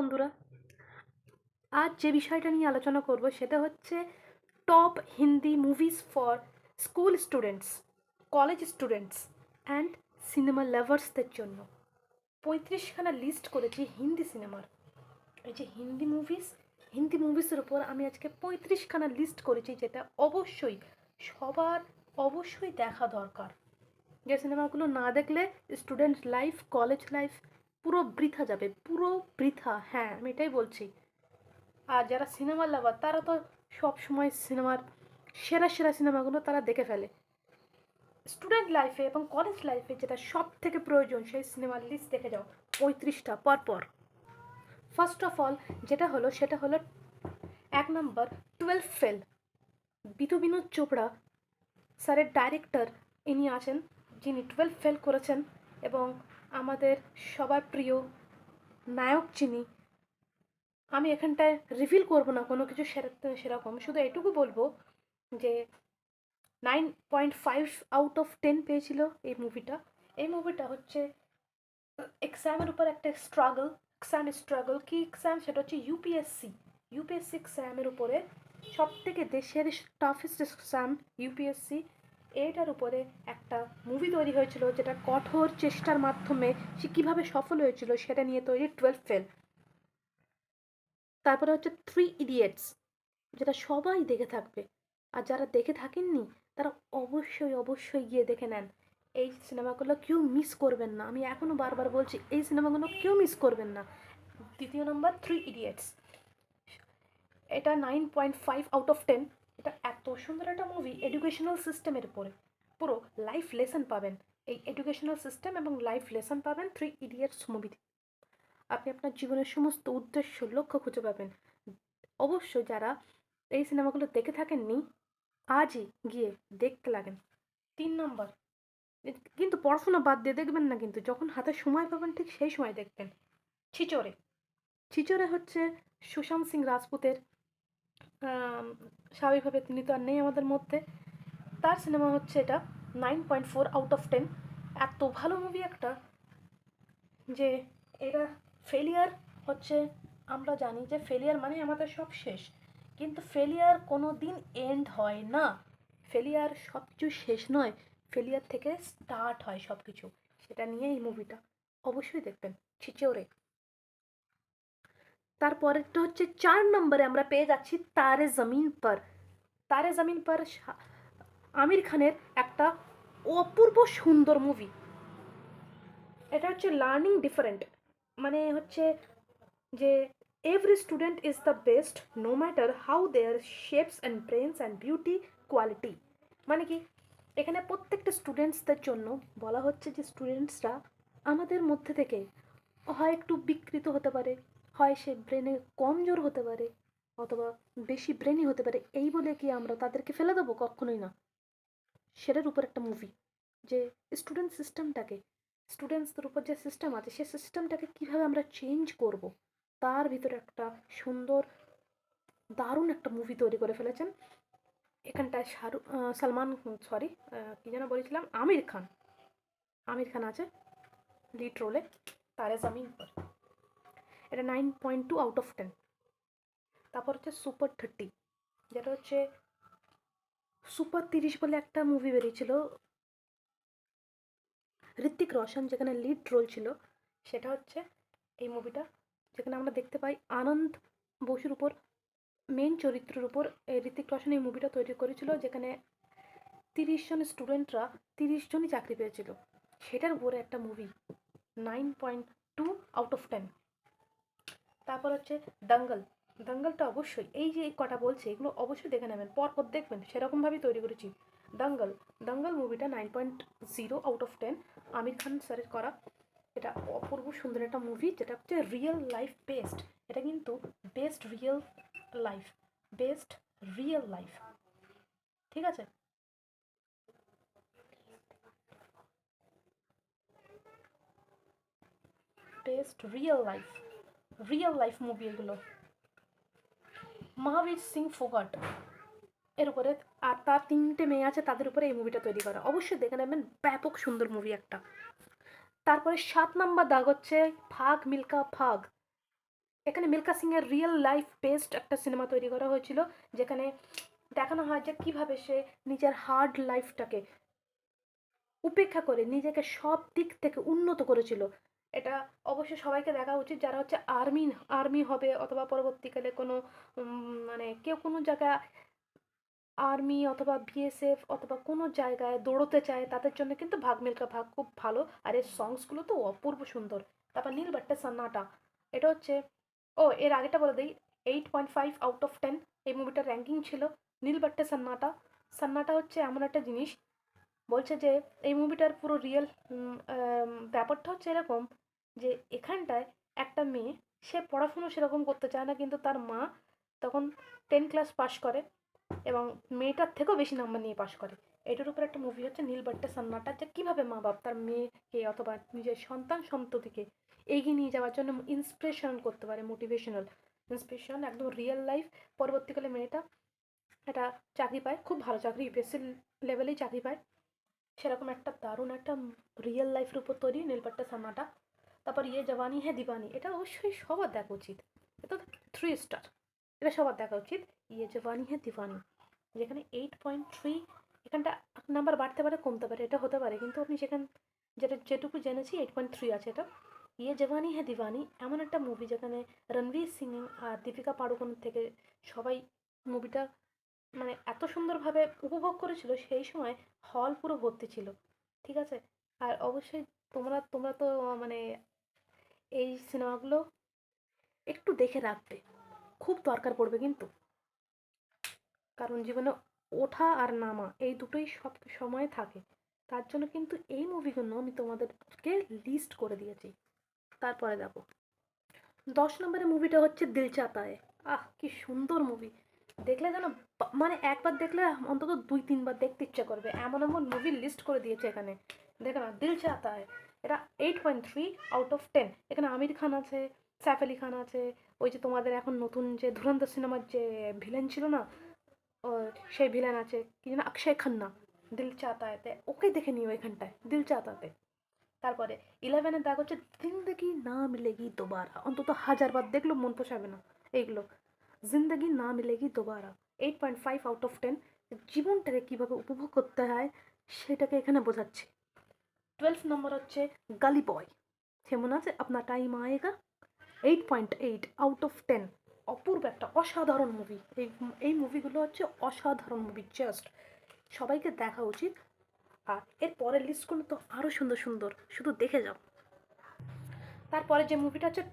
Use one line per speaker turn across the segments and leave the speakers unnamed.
বন্ধুরা, আজ যে বিষয়টা নিয়ে আলোচনা করব সেটা হচ্ছে top Hindi movies for school students, college students and cinema লাভার্সদের জন্য 35খানা লিস্ট করেছি হিন্দি সিনেমার। এই যে হিন্দি মুভিসের উপর আমি আজকে 35খানা লিস্ট করেছি, যেটা সবার অবশ্যই দেখা দরকার। যে সিনেমাগুলো না দেখলে স্টুডেন্ট লাইফ, কলেজ লাইফ পুরো বৃথা যাবে, পুরো বৃথা। হ্যাঁ, আমি এটাই বলছি। আর যারা সিনেমা লাভার তারা তো সব সময় সিনেমার সেরা সেরা সিনেমাগুলো তারা দেখে ফেলে। স্টুডেন্ট লাইফে এবং কলেজ লাইফে যেটা সব থেকে প্রয়োজন সেই সিনেমার লিস্ট দেখে যাও 35টা পরপর। ফার্স্ট অফ অল সেটা হলো 1 নম্বর 12 ফেল। বিনোদ চোপড়া স্যারের ডাইরেক্টর ইনি আছেন, যিনি 12 ফেল করেছেন এবং আমাদের সবার প্রিয় নায়ক যিনি। আমি এখানটায় রিভিল করব না কোনো কিছু সেরকম, শুধু এটুকু বলবো যে 9.5 আউট অফ 10 পেয়েছিল এই মুভিটা। এই মুভিটা হচ্ছে এক্সামের উপর একটা স্ট্রাগল কি এক্সাম, সেটা হচ্ছে ইউপিএসসি এক্সামের উপরে। সব থেকে দেশের টাফেস্ট এক্সাম ইউপিএসসি, এটার উপরে একটা মুভি তৈরি হয়েছিল, যেটা কঠোর চেষ্টার মাধ্যমে সে কীভাবে সফল হয়েছিল সেটা নিয়ে তৈরি 12 ফেল। তারপরে হচ্ছে 3 ইডিয়েটস, যেটা সবাই দেখে থাকবে, আর যারা দেখে থাকেননি তারা অবশ্যই গিয়ে দেখে নেন। এই সিনেমাগুলো কেউ মিস করবেন না, আমি এখনও বারবার বলছি এই সিনেমাগুলো কেউ মিস করবেন না। দ্বিতীয় নম্বর 3 ইডিয়েটস, এটা 9.5 আউট অফ 10। এটা এত সুন্দর একটা মুভি, এডুকেশনাল সিস্টেমের উপরে পুরো লাইফ লেসন পাবেন। এই এডুকেশনাল সিস্টেম এবং লাইফ লেসন পাবেন 3 ইডিয়েটস মুভিতে। আপনি আপনার জীবনের সমস্ত উদ্দেশ্য লক্ষ্য খুঁজে পাবেন। অবশ্যই যারা এই সিনেমাগুলো দেখে থাকেননি আজই গিয়ে দেখতে লাগেন। 3 নম্বর, কিন্তু পড়াশোনা বাদ দিয়ে দেখবেন না, কিন্তু যখন হাতে সময় পাবেন ঠিক সেই সময় দেখবেন, ছিচড়ে হচ্ছে সুশান্ত সিং রাজপুতের। স্বাভাবিকভাবে তিনি তো আর নেই আমাদের মধ্যে। তার সিনেমা হচ্ছে এটা 9.4 আউট অফ 10। এত ভালো মুভি একটা, যে এটা ফেলিয়ার হচ্ছে, আমরা জানি যে ফেলিয়ার মানে আমাদের সব শেষ, কিন্তু ফেলিয়ার কোনো দিন এন্ড হয় না। ফেলিয়ার সব কিছু শেষ নয়, ফেলিয়ার থেকে স্টার্ট হয় সব কিছু। সেটা নিয়ে এই মুভিটা অবশ্যই দেখবেন, ছিচড়ে। তারপরেরটা হচ্ছে 4 নম্বরে আমরা পেয়ে যাচ্ছি তারে জমিন পর আমির খানের একটা অপূর্ব সুন্দর মুভি। এটা হচ্ছে লার্নিং ডিফারেন্ট, মানে হচ্ছে যে every student is the best no matter how their shapes and brains and beauty quality. মানে কি, এখানে প্রত্যেকটা স্টুডেন্টসদের জন্য বলা হচ্ছে যে স্টুডেন্টসরা আমাদের মধ্যে থেকে হয় একটু বিকৃত হতে পারে, হয় সে ব্রেনে কমজোর হতে পারে, অথবা বেশি ব্রেনি হতে পারে, এই বলে কি আমরা তাদেরকে ফেলে দেবো? কখনোই না। সেটার উপর একটা মুভি, যে স্টুডেন্টসদের উপর যে সিস্টেম আছে সেই সিস্টেমটাকে কীভাবে আমরা চেঞ্জ করব, তার ভিতরে একটা সুন্দর দারুণ একটা মুভি তৈরি করে ফেলেছেন। এখানটায় কী যেন বলেছিলাম, আমির খান আছে লিড রোলে, তারে জামিন পর। এটা 9.2 আউট অফ 10। তারপর হচ্ছে সুপার 30, যেটা হচ্ছে সুপার 30 বলে একটা মুভি বেরিয়েছিল, ঋত্বিক রোশন যেখানে লিড রোল ছিল। সেটা হচ্ছে এই মুভিটা, যেখানে আমরা দেখতে পাই আনন্দ বসুর উপর, মেন চরিত্রের উপর ঋত্বিক রোশন এই মুভিটা তৈরি করেছিল, যেখানে 30 জন স্টুডেন্টরা 30 জনই চাকরি পেয়েছিল। সেটার উপরে একটা মুভি, 9.2 আউট অফ 10। তারপর হচ্ছে দাঙ্গলটা অবশ্যই, এই যে কটা বলছে এগুলো অবশ্যই দেখে নেবেন, পরপর দেখবেন, সেরকমভাবেই তৈরি করেছি। দাঙ্গল মুভিটা 9.0 আউট অফ 10, আমির খান স্যারের করা। এটা অপূর্ব সুন্দর একটা মুভি, যেটা হচ্ছে রিয়েল লাইফ বেস্ট। এটা কিন্তু বেস্ট রিয়েল লাইফ, ঠিক আছে? বেস্ট রিয়েল লাইফ মুভি এগুলো। মহাবীর সিং ফোগাট এর উপরে, আর তার 3টে মেয়ে আছে, তাদের উপরে এই মুভিটা তৈরি করা। অবশ্যই দেখে নেবেন, ব্যাপক সুন্দর মুভি একটা। তারপরে 7 নম্বর দাগ হচ্ছে ভাগ মিল্কা ভাগ। এখানে মিল্কা সিংয়ের রিয়েল লাইফ বেসড একটা সিনেমা তৈরি করা হয়েছিল, যেখানে দেখানো হয় যে কীভাবে সে নিজের হার্ড লাইফটাকে উপেক্ষা করে নিজেকে সব দিক থেকে উন্নত করেছিল। এটা অবশ্যই সবাইকে দেখা উচিত, যারা হচ্ছে আর্মি হবে অথবা পরবর্তীকালে কোনো মানে কেউ কোনো জায়গায় আর্মি অথবা বিএসএফ অথবা কোনো জায়গায় দৌড়তে চায়, তাদের জন্য কিন্তু ভাগ মিল্খা ভাগ খুব ভালো। আর এর সংসগুলো তো অপূর্ব সুন্দর। তারপর নীল বাট্টা সান্নাটা, এটা হচ্ছে, ও এর আগেটা বলে দিই, 8.5 আউট অফ 10 এই মুভিটার র্যাঙ্কিং ছিল। নীল বাট্টা সান্নাটা, সান্নাটা হচ্ছে এমন একটা জিনিস, বলছে যে এই মুভিটার পুরো রিয়েল ব্যাপারটা হচ্ছে এরকম যে এখানটায় একটা মেয়ে, সে পড়াশুনো সেরকম করতে চায় না, কিন্তু তার মা তখন 10 ক্লাস পাশ করে এবং মেয়েটার থেকেও বেশি নাম্বার নিয়ে পাশ করে। এটার উপর একটা মুভি হচ্ছে নীল বাট্টা সান্নাটা, যে কীভাবে মা বাপ তার মেয়েকে অথবা নিজের সন্তান সন্ততিকে এগিয়ে নিয়ে যাওয়ার জন্য ইন্সপিরেশন করতে পারে, মোটিভেশনাল ইন্সপিরেশন, একদম রিয়েল লাইফ। পরবর্তীকালে মেয়েটা একটা চাকরি পায়, খুব ভালো চাকরি, ইউপিএসসি লেভেলেই চাকরি পায়। সেরকম একটা দারুণ একটা রিয়েল লাইফের উপর তৈরি নীলপট্টা সান্নাটা। তারপর ইয়ে জওয়ানি হ্যাঁ দিওয়ানি, এটা অবশ্যই সবার দেখা উচিত, এটা 3 স্টার, এটা সবার দেখা উচিত। ইয়ে জওয়ানি হ্যাঁ দিওয়ানি, যেখানে 8.3, এখানটা নাম্বার বাড়তে পারে কমতে পারে, এটা হতে পারে, কিন্তু আপনি সেখান যেটুকু জেনেছি 8.3 আছে এটা। ইয়ে জওয়ানি হ্যাঁ দিওয়ানি এমন একটা মুভি যেখানে রণবীর সিং আর দীপিকা পাড়ুকোন থেকে সবাই মুভিটা মানে এত সুন্দরভাবে উপভোগ করেছিল, সেই সময় হল পুরো ভর্তি ছিল, ঠিক আছে। আর অবশ্যই তোমরা তোমরা তো মানে এই সিনেমাগুলো একটু দেখে রাখবে, খুব দরকার পড়বে কিন্তু, কারণ জীবনে ওঠা আর নামা এই দুটোই সব সময় থাকে। তার জন্য কিন্তু এই মুভিগুলো আমি তোমাদেরকে লিস্ট করে দিয়েছি। তারপরে দেখো 10 নম্বরের মুভিটা হচ্ছে দিল চাহতা হ্যায়। আহ কি সুন্দর মুভি, দেখলে যেন মানে একবার দেখলে অন্তত 2-3 বার দেখতে ইচ্ছা করবে, এমন এমন মুভি লিস্ট করে দিয়েছে এখানে। দেখো না, দিল চাহতা হ্যায়, এটা 8.3 আউট অফ 10। এখানে আমির খান আছে, সাইফ আলি খান আছে, ওই যে তোমাদের এখন নতুন যে ধুরন্ধর সিনেমার যে ভিলেন ছিল না, ও সেই ভিলেন আছে কি যেন, অক্ষয় খান্না। দিল চাহতা হ্যায়তে ওকে দেখে নিও এখানটায়, দিল চাহতাতে। তারপরে 11-এর দাগ হচ্ছে জিন্দগি না মিলেগি দোবারা, অন্তত 1000 বার দেখলেও মন পোষাবে না এইগুলো। জিন্দগি না মিলেগি দোবারা, 8.5 আউট অফ 10, জীবনটাকে কীভাবে উপভোগ করতে হয় সেটাকে এখানে বোঝাচ্ছে। 12 নম্বর হচ্ছে গালি বয়, কেমন আছে আপনার টাইম আয়েগা, 8.8 আউট অফ 10, অপূর্ব একটা অসাধারণ মুভি। এই মুভিগুলো হচ্ছে অসাধারণ মুভি, জাস্ট সবাইকে দেখা উচিত। আর এর পরের লিস্টগুলো তো আরও সুন্দর সুন্দর, শুধু দেখে যাও। তারপরে যে মুভিটা হচ্ছে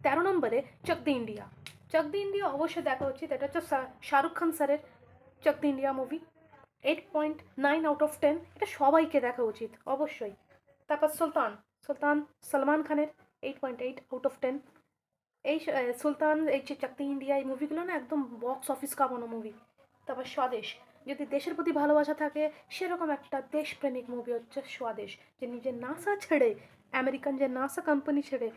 13 নম্বরে, চক দি ইন্ডিয়া। চক দি ইন্ডিয়া অবশ্যই দেখা উচিত, এটা হচ্ছে শাহরুখ খান স্যারের Chak De India movie, 8.9 out of 10, এটা সবাইকে দেখা উচিত অবশ্যই। তারপর সুলতান, সুলতান সলমান খানের 8.8 আউট অফ 10। এই সুলতান, এই যে চক দি ইন্ডিয়া, এই মুভিগুলো না একদম বক্স অফিস কামানো মুভি। তারপর স্বদেশ, যদি দেশের প্রতি ভালোবাসা থাকে সেরকম একটা দেশপ্রেমিক মুভি হচ্ছে স্বদেশ, যে নিজের নাসা ছেড়ে, আমেরিকান যে নাসা কোম্পানি ছেড়ে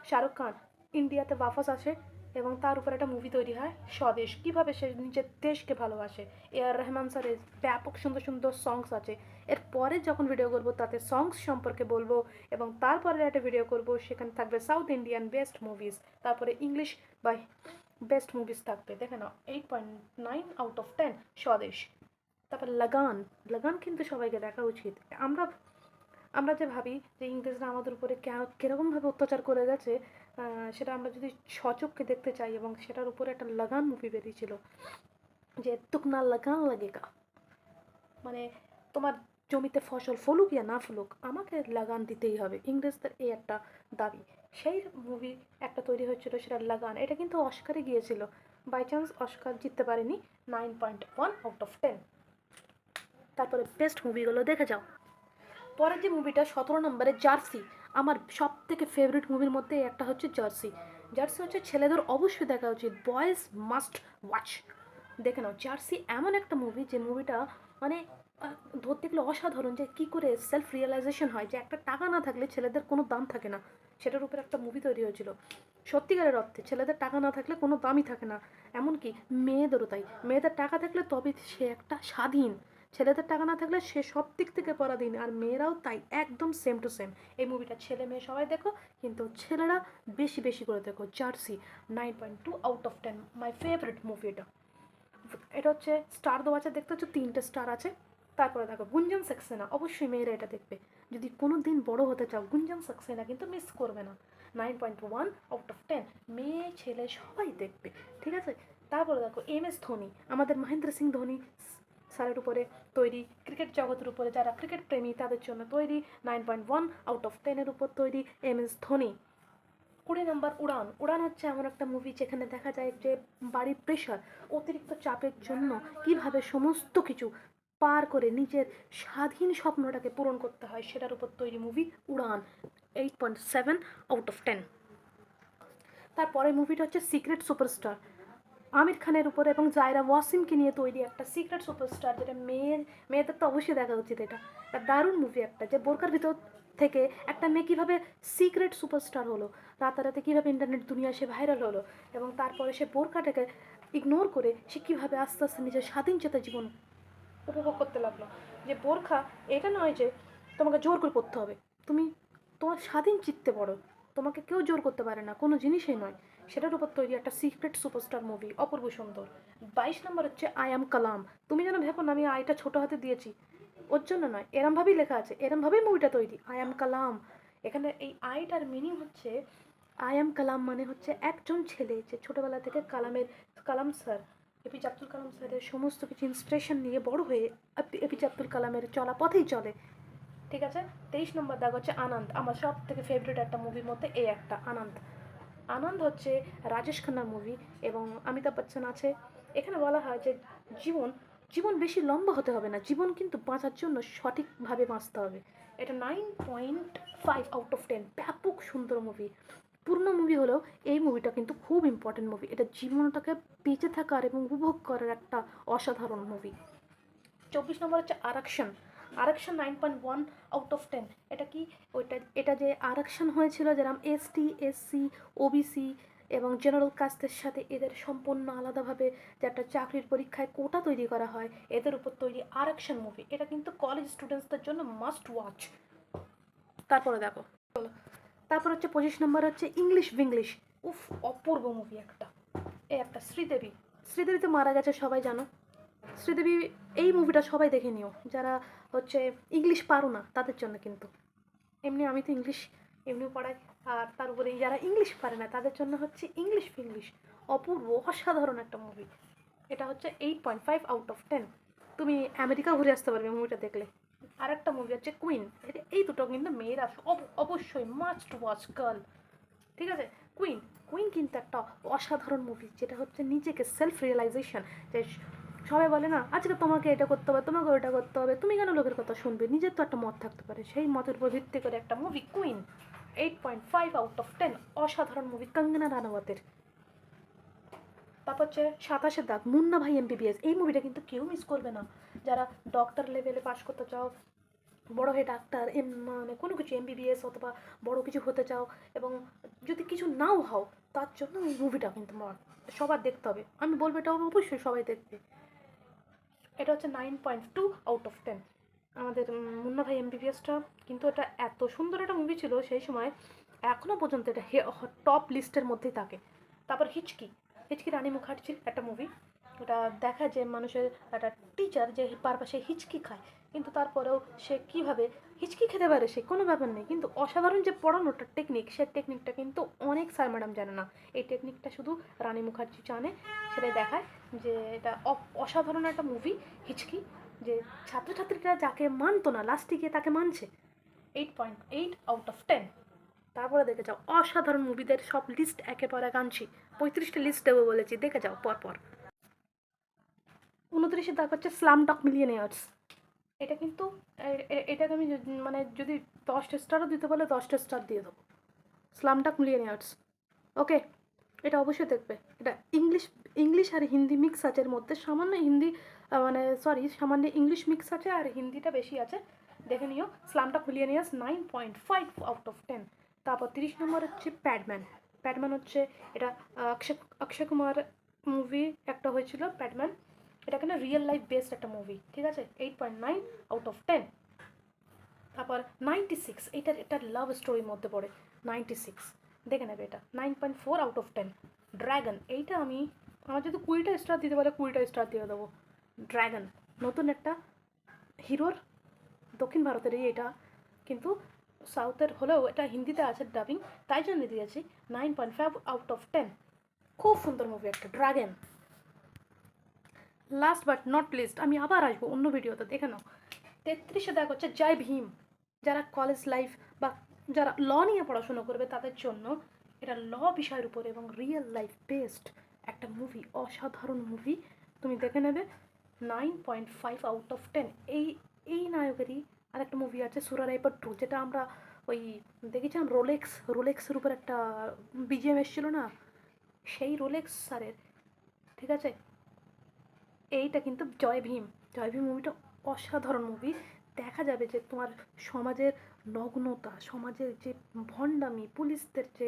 শাহরুখ খান ইন্ডিয়াতে বাফাস আসে এবং তার উপর একটা মুভি তৈরি হয় স্বদেশ, কীভাবে সে নিজের দেশকে ভালোবাসে। আর রহমান স্যারের ব্যাপক সুন্দর সুন্দর সংস আছে। এরপরে যখন ভিডিও করবো তাতে সংস সম্পর্কে বলবো, এবং তারপরে একটা ভিডিও করব সেখানে থাকবে সাউথ ইন্ডিয়ান বেস্ট মুভিজ, তারপরে ইংলিশ বা বেস্ট মুভিজ থাকবে। দেখে নাও 8.9 আউট অফ 10 স্বদেশ। তারপর লাগান, লাগান কিন্তু সবাইকে দেখা উচিত। আমরা আমরা যে ভাবি যে ইংরেজরা আমাদের উপরে কীরকমভাবে অত্যাচার করে গেছে, সেটা আমরা যদি সচক্ষে দেখতে চাই, এবং সেটার উপরে একটা লাগান মুভি বেরিয়েছিল, যে তুকনা লাগান লাগেগা, মানে তোমার জমিতে ফসল ফলুক ইয়া না ফলুক আমাকে লাগান দিতেই হবে, ইংরেজদের এই একটা দাবি। সেই মুভি একটা তৈরি হচ্ছিল, সেটা লাগান, এটা কিন্তু অস্কারে গিয়েছিল, বাই চান্স অস্কার জিততে পারেনি। 9.1 আউট অফ 10। তারপরে বেস্ট মুভিগুলো দেখে যাও। পরের যে মুভিটা 17 নম্বরে, জার্সি, আমার সব থেকে ফেভারিট মুভির মধ্যে একটা হচ্ছে জার্সি। জার্সি হচ্ছে ছেলেদের অবশ্যই দেখা উচিত, বয়েজ মাস্ট ওয়াচ, দেখে নাও। জার্সি এমন একটা মুভি, যে মুভিটা মানে ধরতে গেলে অসাধারণ, যে কী করে সেলফ রিয়েলাইজেশন হয় যে একটা টাকা না থাকলে ছেলেদের কোনো দাম থাকে না, সেটার উপর একটা মুভি তৈরি হয়েছিল। সত্যিকারের অর্থে ছেলেদের টাকা না থাকলে কোনো দামই থাকে না, এমনকি মেয়েদেরও তাই। মেয়েদের টাকা থাকলে তবে সে একটা স্বাধীন, ছেলেদের টাকা না থাকলে সে সব দিক থেকে পরাধীন, আর মেয়েরাও তাই, একদম সেম টু সেম। এই মুভিটা ছেলে মেয়ে সবাই দেখো, কিন্তু ছেলেরা বেশি বেশি করে দেখো। জার্সি 9.2/10, মাই ফেভারিট মুভি এটা। এটা হচ্ছে স্টার দেওয়া আছে, দেখতে হচ্ছে 3টে স্টার আছে। তারপরে দেখো গুঞ্জন সাক্সেনা, অবশ্যই মেয়েরা এটা দেখবে। যদি কোনো দিন বড় হতে চাও, গুঞ্জন সাক্সেনা কিন্তু মিস করবে না। 9.1/10, মেয়ে ছেলে সবাই দেখবে, ঠিক আছে। তারপরে দেখো MS ধোনি, আমাদের মহেন্দ্র সিং ধোনি স্যারের উপরে তৈরি, ক্রিকেট জগতের উপরে যারা ক্রিকেট প্রেমী তাদের জন্য তৈরি। 9.1/10 উপর তৈরি MS ধোনি। 20 নম্বর উড়ান। উড়ান হচ্ছে এমন একটা মুভি যেখানে দেখা যায় যে বাড়ির প্রেশার, অতিরিক্ত চাপের জন্য কিভাবে সমস্ত কিছু পার করে নিজের স্বাধীন স্বপ্নটাকে পূরণ করতে হয়, সেটার উপর তৈরি মুভি উড়ান। 8.7/10। তারপরে মুভিটা হচ্ছে সিক্রেট সুপারস্টার, আমির খানের উপর এবং জায়রা ওয়াসিমকে নিয়ে তৈরি একটা সিক্রেট সুপারস্টার, যেটা মেয়েদের তো অবশ্যই দেখা উচিত। এটা দারুণ মুভি একটা, যে বোরকার ভিতর থেকে একটা মেয়ে কীভাবে সিক্রেট সুপারস্টার হলো, রাতারাতি কীভাবে ইন্টারনেট দুনিয়া সে ভাইরাল হলো, এবং তারপরে সে বোরকাটাকে ইগনোর করে সে কীভাবে আস্তে আস্তে নিজের স্বাধীনচেতা জীবন উপভোগ করতে লাগলো। যে বোরখা এটা নয় যে তোমাকে জোর করে পড়তে হবে, তুমি তোমার স্বাধীন চিত্তে পড়ো, তোমাকে কেউ জোর করতে পারে না, কোনো জিনিসই নয়। সেটার উপর তৈরি একটা সিক্রেট সুপারস্টার মুভি, অপূর্ব সুন্দর। 22 নম্বর হচ্ছে আই অ্যাম কালাম। তুমি যেন ভেবো না আমি আইটা ছোটো হাতে দিয়েছি, ওর জন্য নয়, এরমভাবেই লেখা আছে, এরমভাবেই মুভিটা তৈরি, আই অ্যাম কালাম। এখানে এই আইটার মিনিং হচ্ছে, আই অ্যাম কালাম মানে হচ্ছে একজন ছেলে যে ছোটোবেলা থেকে কালাম স্যার, এপিজে আব্দুল কালাম স্যারের সমস্ত কিছু ইন্সপিরেশন নিয়ে বড় হয়ে এপিজে আব্দুল কালামের চলা পথেই চলে, ঠিক আছে। 23 নম্বর দাগ হচ্ছে আনন্দ। আমার সব থেকে ফেভারিট একটা মুভির মধ্যে এই একটা আনন্দ। আনন্দ হচ্ছে রাজেশ খান্নার মুভি এবং অমিতাভ বচ্চন আছে। এখানে বলা হয় যে জীবন বেশি লম্বা হতে হবে না, জীবন কিন্তু বাঁচার জন্য সঠিকভাবে বাঁচতে হবে। এটা 9.5/10, ব্যাপক সুন্দর মুভি। পূর্ণ মুভি হলেও এই মুভিটা কিন্তু খুব ইম্পর্টেন্ট মুভি, এটা জীবনটাকে বেঁচে থাকার এবং উপভোগ করার একটা অসাধারণ মুভি। 24 নম্বর হচ্ছে আরক্ষণ। আরক্ষণ 9.1/10। এটা কি, এটা যে আরক্ষণ হয়েছিল, যেরকম ST SC OBC এবং জেনারেল কাস্টের সাথে এদের সম্পূর্ণ আলাদাভাবে যে একটা চাকরির পরীক্ষায় কোটা তৈরি করা হয়, এদের উপর তৈরি আরক্ষণ মুভি। এটা কিন্তু কলেজ স্টুডেন্টসদের জন্য মাস্ট ওয়াচ। তারপরে দেখো, তারপর হচ্ছে 25 নম্বর হচ্ছে ইংলিশ বিংলিশ। উফ, অপূর্ব মুভি একটা। এই একটা শ্রীদেবী, শ্রীদেবী তো মারা গেছে সবাই জানো। শ্রীদেবী এই মুভিটা সবাই দেখে নিও, যারা হচ্ছে ইংলিশ পারো না তাদের জন্য কিন্তু। এমনি আমি তো ইংলিশ এমনিও পড়াই, আর তার উপরে যারা ইংলিশ পারে না তাদের জন্য হচ্ছে ইংলিশ ফিংলিশ। অপূর্ব অসাধারণ একটা মুভি। এটা হচ্ছে 8.5/10। তুমি আমেরিকা ঘুরে আসতে পারবে মুভিটা দেখলে। আর একটা মুভি হচ্ছে কুইন। এই দুটো কিন্তু মেয়েরা অবশ্যই মাস্ট ওয়াচ গার্ল, ঠিক আছে। কুইন কুইন কিন্তু একটা অসাধারণ মুভি, যেটা হচ্ছে নিজেকে সেলফ রিয়েলাইজেশন। যে সবাই বলে না আজকে তোমাকে এটা করতে হবে, তোমাকে ওটা করতে হবে, তুমি কেন লোকের কথা শুনবে, নিজের তো একটা মত থাকতে পারে, সেই মতের উপর ভিত্তি করে একটা মুভি কুইন। 8.5/10, অসাধারণ মুভি কঙ্গনা রানাওয়াতের। তারপর হচ্ছে 27 দাগ, মুন্না ভাই MBBS। এই মুভিটা কিন্তু কেউ মিস করবে না, যারা ডক্টর লেভেলে পাশ করতে চাও, বড় হয়ে ডাক্তার মানে কোনো কিছু MBBS অথবা বড় কিছু হতে চাও, এবং যদি কিছু নাও হও তার জন্য এই মুভিটা কিন্তু সবার দেখতে হবে। আমি বলবো এটা অবশ্যই সবাই দেখবে। এটা হচ্ছে 9.2/10। আমাদের মুন্না ভাই MBBSটা কিন্তু এটা এত সুন্দর একটা মুভি ছিল সেই সময়, এখনও পর্যন্ত এটা টপ লিস্টের মধ্যেই থাকে। তারপর হিচকি, রানী মুখার্জির একটা মুভি। ওটা দেখা যে মানুষের একটা টিচার যে পারপাসে হিচকি খায়, কিন্তু তারপরেও সে কীভাবে হিচকি খেতে পারে সে কোনো ব্যাপার নেই, কিন্তু অসাধারণ যে পড়ানোটা টেকনিক, সে টেকনিকটা কিন্তু অনেক স্যার ম্যাডাম জানে না। এই টেকনিকটা শুধু রানী মুখার্জি জানে, সেটাই দেখায় যে এটা অসাধারণ একটা মুভি হিচকি, যে ছাত্রছাত্রীরা যাকে মানতো না লাস্টে গিয়ে তাকে মানছে। 8.8/10। তারপরে দেখে যাও অসাধারণ মুভিদের সব লিস্ট একেবারে আনছি, 35টা লিস্ট দেবো বলেছি, দেখে যাও পরপর। 29 দাগ হচ্ছে স্লামডগ মিলিয়নেয়ার্স। এটা কিন্তু এটাকে আমি মানে যদি 10টা স্টারও দিতে বলে 10টা স্টার দিয়ে দেবো। স্লামডগ মিলিয়নেয়ার্স, ওকে, এটা অবশ্যই দেখবে। এটা ইংলিশ আর হিন্দি মিক্স আছে, এর মধ্যে সামান্য হিন্দি মানে সামান্য ইংলিশ মিক্স আছে আর হিন্দিটা বেশি আছে, দেখে নিও। স্লামডগ মিলিয়নেয়ার্স 9.5/10। তারপর 30 নম্বর হচ্ছে প্যাডম্যান। প্যাডম্যান হচ্ছে এটা অক্ষয় কুমার মুভি একটা হয়েছিল প্যাডম্যান। এটা কিন্তু রিয়েল লাইফ বেসড একটা মুভি, ঠিক আছে? 8.9 আউট অফ 10। তারপর 96, এটার লাভ স্টোরির মধ্যে পড়ে। 96 দেখে নেবে, এটা 9.4 আউট অফ 10। ড্র্যাগন, এইটা আমার যদি 20টা স্টার দিতে পারে 20টা স্টার দিয়ে দেবো। ড্র্যাগন নতুন একটা হিরোর, দক্ষিণ ভারতেরই এটা, কিন্তু সাউথের হলেও এটা হিন্দিতে আছে ডাবিং, তাই জন্য দিয়েছি 9.5 আউট অফ 10। খুব সুন্দর মুভি একটা dragon. Last but not list, আমি আবার আসবো অন্য ভিডিওতে, দেখে নাও। 33-এ দেখ হচ্ছে জয় ভীম। যারা কলেজ লাইফ বা যারা ল নিয়ে পড়াশোনা করবে তাদের জন্য এটা ল বিষয়ের উপর এবং রিয়েল লাইফ বেসড একটা মুভি, অসাধারণ মুভি, তুমি দেখে নেবে। 9.5 আউট অফ 10। এই নায়কেরই আরেকটা মুভি আছে সুরারাইপার 2, যেটা আমরা ওই দেখেছিলাম রোলেক্সের উপর একটা বিজিএম এসেছিলো না, সেই রোলেক্স স্যারের, ঠিক আছে? এইটা কিন্তু জয় ভীম মুভিটা অসাধারণ মুভি। দেখা যাবে যে তোমার সমাজের নগ্নতা, সমাজের যে ভণ্ডামি, পুলিশদের যে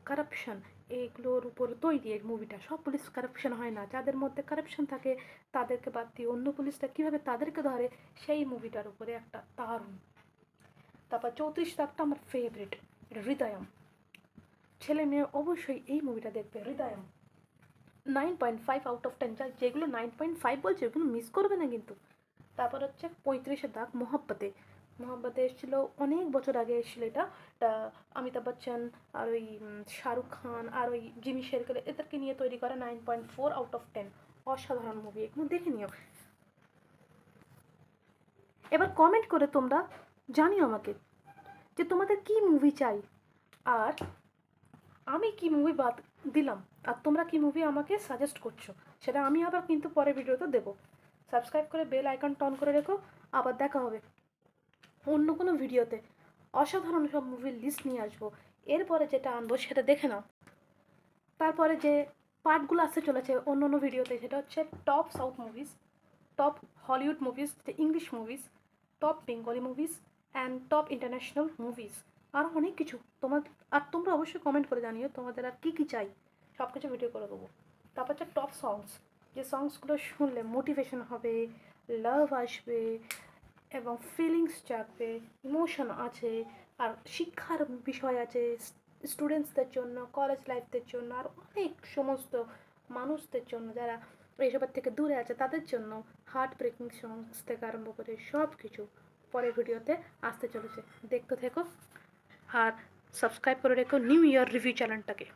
কারাপশন, এগুলোর উপর তৈরি এই মুভিটা। সব পুলিশ কারাপশন হয় না, যাদের মধ্যে কারাপশন থাকে তাদেরকে বাদ দিয়ে অন্য পুলিশরা কীভাবে তাদেরকে ধরে, সেই মুভিটার উপরে একটা দারুণ। তারপর 34 দাগটা আমার ফেভারিট, হৃদয়ম। ছেলে মেয়ে অবশ্যই এই মুভিটা দেখবে, হৃদয়ম। 9.5 আউট অফ 10, যেগুলো 9.5 বলছে ওগুলো মিস করবে না কিন্তু। তারপর হচ্ছে 35-এর দাগ, মোহাব্বতে এসেছিল অনেক বছর আগে, এসেছিল এটা। অমিতাভ বচ্চন আর ওই শাহরুখ খান আর ওই জিমি শেরগিল এদেরকে নিয়ে তৈরি করা। 9.4 আউট অফ 10, অসাধারণ মুভি, এগুলো দেখে নিও। এবার কমেন্ট করে তোমরা জানিও আমাকে যে তোমাদের কি মুভি চাই, আর আমি কি মুভি বাদ দিলাম, আর তোমরা কি মুভি আমাকে সাজেস্ট করছো, সেটা আমি আবার কিন্তু পরের ভিডিওতে দেবো। সাবস্ক্রাইব করে বেল আইকনটা অন করে রেখো। আবার দেখা হবে অন্য কোনো ভিডিওতে। অসাধারণ সব মুভির লিস্ট নিয়ে আসবো। এরপরে যেটা আনবো সেটা দেখে নাও। তারপরে যে পার্টগুলো আসতে চলেছে অন্য অন্য ভিডিওতে, সেটা হচ্ছে top south movies, top Hollywood movies, English movies, top Bengali movies and top international movies, আরও অনেক কিছু। আর তোমরা অবশ্যই কমেন্ট করে জানিও তোমাদের আর কী কী চাই, সব কিছু ভিডিও করে দেবো। তারপর হচ্ছে টপ সংস, যে সংসগুলো শুনলে মোটিভেশন হবে, লাভ আসবে এবং ফিলিংস জাগবে, ইমোশন আছে, আর শিক্ষার বিষয় আছে স্টুডেন্টসদের জন্য, কলেজ লাইফদের জন্য, আর অনেক সমস্ত মানুষদের জন্য যারা এইসবের থেকে দূরে আছে তাদের জন্য। হার্ট ব্রেকিং সংস থেকে আরম্ভ করে সব কিছু পরের ভিডিওতে আসতে চলেছে, দেখতে থেকো। আর সাবস্ক্রাইব করে রেখো নিউ ইয়ার রিভিউ চ্যানেলটাকে।